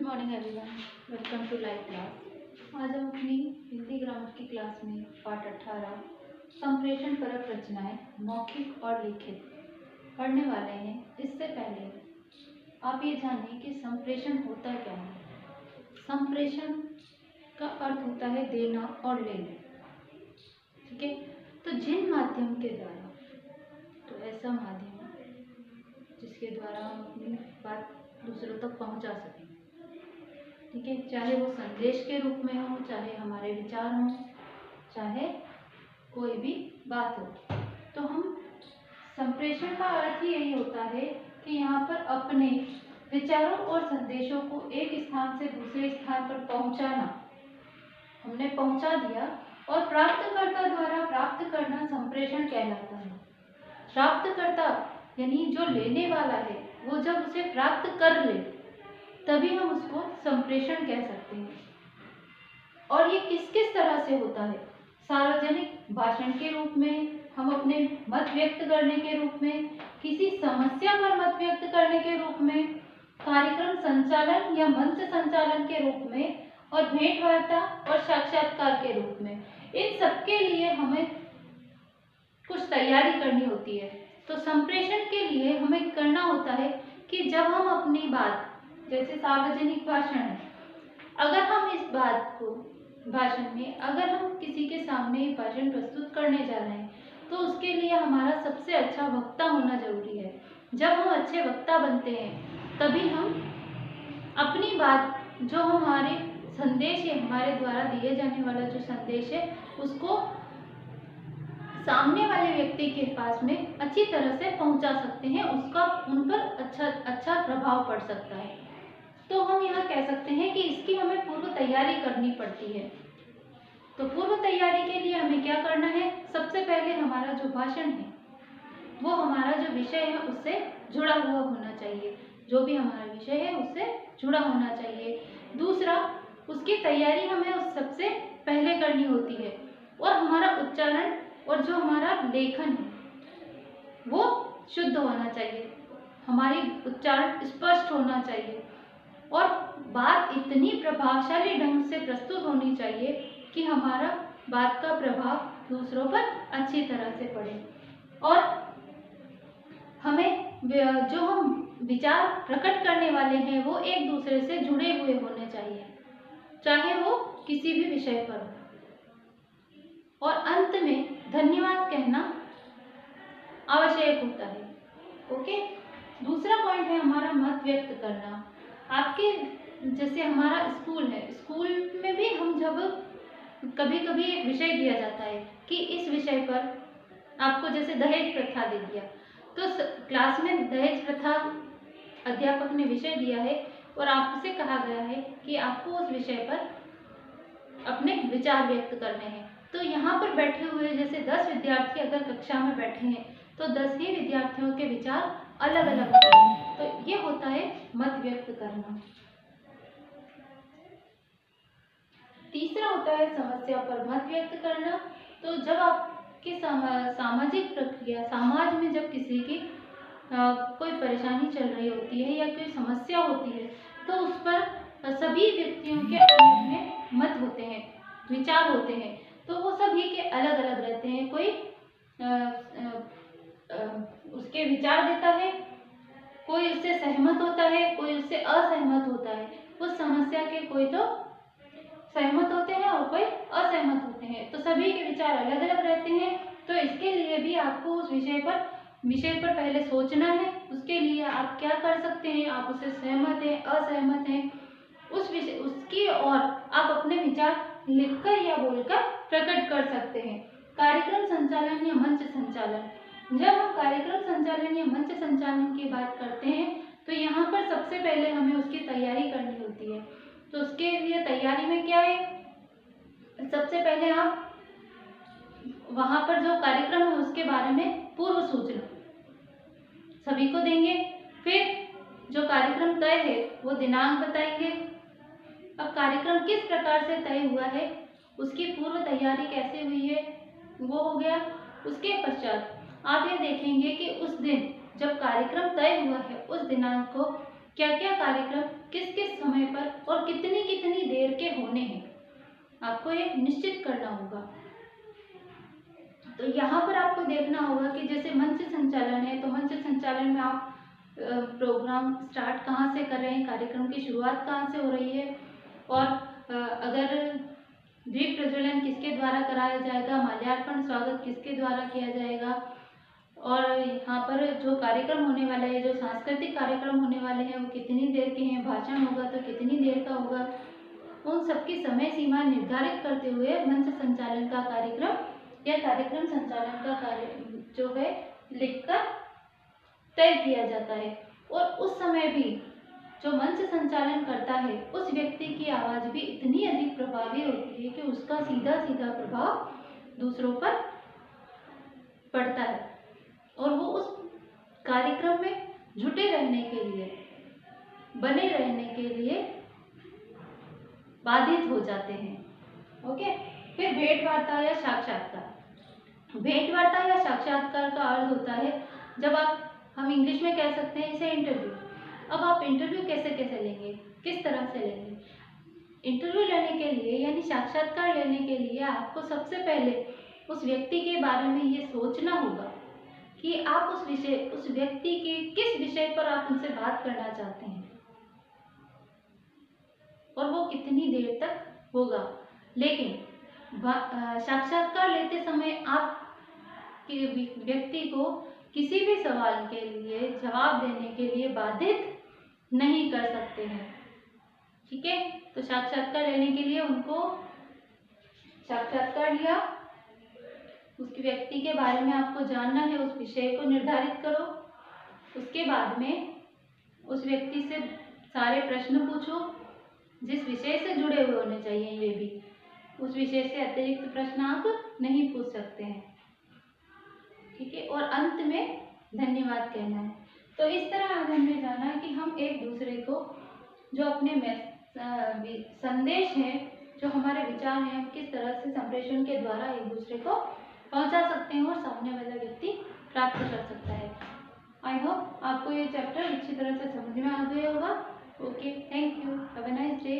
Morning everyone, welcome to live class. आज हम अपनी हिंदी ग्रामर की क्लास में पाठ 18 संप्रेषण परक रचनाएं मौखिक और लिखित पढ़ने वाले हैं। इससे पहले आप ये जानिए कि संप्रेषण होता क्या है। संप्रेषण का अर्थ होता है देना और लेना, ठीक है। तो जिन माध्यम के द्वारा, तो ऐसा माध्यम जिसके द्वारा हम अपनी बात दूसरों तक पहुंचा सकें, ठीक है। चाहे वो संदेश के रूप में हो, चाहे हमारे विचार हों, चाहे कोई भी बात हो। तो हम संप्रेषण का अर्थ ही यही होता है कि यहाँ पर अपने विचारों और संदेशों को एक स्थान से दूसरे स्थान पर पहुँचाना। हमने पहुँचा दिया और प्राप्तकर्ता द्वारा प्राप्त करना संप्रेषण कहलाता है। प्राप्तकर्ता यानी जो लेने वाला है, वो जब उसे प्राप्त कर ले तभी हम उसको संप्रेषण कह सकते हैं। और ये किस किस तरह से होता है? सार्वजनिक भाषण के रूप में, हम अपने मत व्यक्त करने के रूप में, किसी समस्या पर मत व्यक्त करने के रूप में, कार्यक्रम संचालन या मंच संचालन के रूप में, और भेंट वार्ता और साक्षात्कार के रूप में। इन सबके लिए हमें कुछ तैयारी करनी होती है। तो संप्रेषण के लिए हमें करना होता है कि जब हम अपनी बात, जैसे सार्वजनिक भाषण है, अगर हम इस बात को भाषण में, अगर हम किसी के सामने भाषण प्रस्तुत करने जा रहे हैं, तो उसके लिए हमारा सबसे अच्छा वक्ता होना जरूरी है। जब हम अच्छे वक्ता बनते हैं तभी हम अपनी बात, जो हमारे संदेश है, हमारे द्वारा दिए जाने वाला जो संदेश है, उसको सामने वाले व्यक्ति के पास में अच्छी तरह से पहुंचा सकते हैं। उसका उन पर अच्छा प्रभाव पड़ सकता है। तो हम यहाँ कह सकते हैं कि इसकी हमें पूर्व तैयारी करनी पड़ती है। तो पूर्व तैयारी के लिए हमें क्या करना है? सबसे पहले हमारा जो भाषण है वो हमारा जो विषय है उससे जुड़ा हुआ होना चाहिए। जो भी हमारा विषय है उससे जुड़ा होना चाहिए। दूसरा, उसकी तैयारी हमें उस सबसे पहले करनी होती है। और हमारा उच्चारण और जो हमारा लेखन है वो शुद्ध होना चाहिए, हमारी उच्चारण स्पष्ट होना चाहिए, और बात इतनी प्रभावशाली ढंग से प्रस्तुत होनी चाहिए कि हमारा बात का प्रभाव दूसरों पर अच्छी तरह से पड़े। और हमें जो हम विचार प्रकट करने वाले हैं वो एक दूसरे से जुड़े हुए होने चाहिए, चाहे वो किसी भी विषय पर हो। और अंत में धन्यवाद कहना आवश्यक होता है। ओके। दूसरा पॉइंट है हमारा मत व्यक्त करना। आपके जैसे हमारा स्कूल है, स्कूल में भी हम जब कभी कभी एक विषय दिया जाता है कि इस विषय पर आपको, जैसे दहेज प्रथा दे दिया, तो क्लास में दहेज प्रथा अध्यापक ने विषय दिया है और आपसे कहा गया है कि आपको उस विषय पर अपने विचार व्यक्त करने हैं। तो यहाँ पर बैठे हुए जैसे 10 विद्यार्थी अगर कक्षा में बैठे हैं तो 10 ही विद्यार्थियों के विचार अलग अलग होते हैं। तो ये होता है मत व्यक्त करना। तीसरा होता है समस्या पर मत व्यक्त करना। तो जब आपकी सामाजिक प्रक्रिया, समाज में जब किसी की कोई परेशानी चल रही होती है या कोई समस्या होती है, तो उस पर सभी व्यक्तियों के अपने मत होते हैं, विचार होते हैं। तो वो सभी के अलग अलग रहते हैं। कोई उसके विचार देता है, कोई उससे सहमत होता है, कोई उससे असहमत होता है। उस समस्या के कोई तो सहमत होते हैं और कोई असहमत होते हैं। तो सभी के विचार अलग अलग रहते हैं। तो इसके लिए भी आपको उस विषय पर पहले सोचना है। उसके लिए आप क्या कर सकते हैं? आप उससे सहमत हैं, असहमत हैं, उस विषय उसकी और आप अपने विचार लिखकर या बोलकर प्रकट कर सकते हैं। कार्यक्रम संचालन या मंच संचालन। जब हम कार्यक्रम संचालन या मंच संचालन की बात करते हैं तो यहाँ पर सबसे पहले हमें उसकी तैयारी करनी होती है। तो उसके लिए तैयारी में क्या है? सबसे पहले आप वहाँ पर जो कार्यक्रम है उसके बारे में पूर्व सूचना सभी को देंगे। फिर जो कार्यक्रम तय है वो दिनांक बताएंगे। अब कार्यक्रम किस प्रकार से तय हुआ है, उसकी पूर्व तैयारी कैसे हुई है, वो हो गया। उसके पश्चात आप ये देखेंगे कि उस दिन जब कार्यक्रम तय हुआ है उस दिनांक को क्या क्या कार्यक्रम किस किस समय पर और कितनी कितनी देर के होने हैं, आपको ये निश्चित करना होगा। तो यहाँ पर आपको देखना होगा कि जैसे मंच संचालन है, तो मंच संचालन में आप प्रोग्राम स्टार्ट कहाँ से कर रहे हैं, कार्यक्रम की शुरुआत कहाँ से हो रही है, और अगर दीप प्रज्वलन किसके द्वारा कराया जाएगा, माल्यार्पण स्वागत किसके द्वारा किया जाएगा, और यहाँ पर जो कार्यक्रम होने वाला है, जो सांस्कृतिक कार्यक्रम होने वाले हैं वो कितनी देर के हैं, भाषण होगा तो कितनी देर का होगा, उन सबकी समय सीमा निर्धारित करते हुए मंच संचालन का कार्यक्रम या कार्यक्रम संचालन का कार्य जो है लिखकर तय किया जाता है। और उस समय भी जो मंच संचालन करता है उस व्यक्ति की आवाज़ भी इतनी अधिक प्रभावी होती है कि उसका सीधा सीधा प्रभाव दूसरों पर पड़ता है और वो उस कार्यक्रम में जुटे रहने के लिए, बने रहने के लिए बाधित हो जाते हैं। ओके, फिर भेंट वार्ता या साक्षात्कार। भेंट वार्ता या साक्षात्कार का अर्थ होता है जब हम इंग्लिश में कह सकते हैं इसे इंटरव्यू। अब आप इंटरव्यू कैसे कैसे लेंगे, किस तरह से लेंगे। इंटरव्यू लेने के लिए यानी साक्षात्कार लेने के लिए आपको सबसे पहले उस व्यक्ति के बारे में ये सोचना होगा कि आप उस व्यक्ति के किस विषय पर आप उनसे बात करना चाहते हैं और वो कितनी देर तक होगा। लेकिन साक्षात्कार लेते समय आप व्यक्ति को किसी भी सवाल के लिए जवाब देने के लिए बाधित नहीं कर सकते हैं। ठीक है, तो साक्षात्कार लेने के लिए उनको साक्षात्कार लिया, उसके व्यक्ति के बारे में आपको जानना है, उस विषय को निर्धारित करो। उसके बाद में उस व्यक्ति से सारे प्रश्न पूछो जिस विषय से जुड़े हुए होने चाहिए। ये भी उस विषय से अतिरिक्त प्रश्न आप नहीं पूछ सकते हैं। ठीक है, और अंत में धन्यवाद कहना है। तो इस तरह आज हमने जाना कि हम एक दूसरे को जो अपने संदेश हैं, जो हमारे विचार हैं, हम किस तरह से संप्रेषण के द्वारा एक दूसरे को पहुंचा सकते हैं और सामने वाला व्यक्ति प्राप्त कर सकता है। आई होप आपको ये चैप्टर अच्छी तरह से समझ में आ गया होगा। Okay, thank you, have a nice day.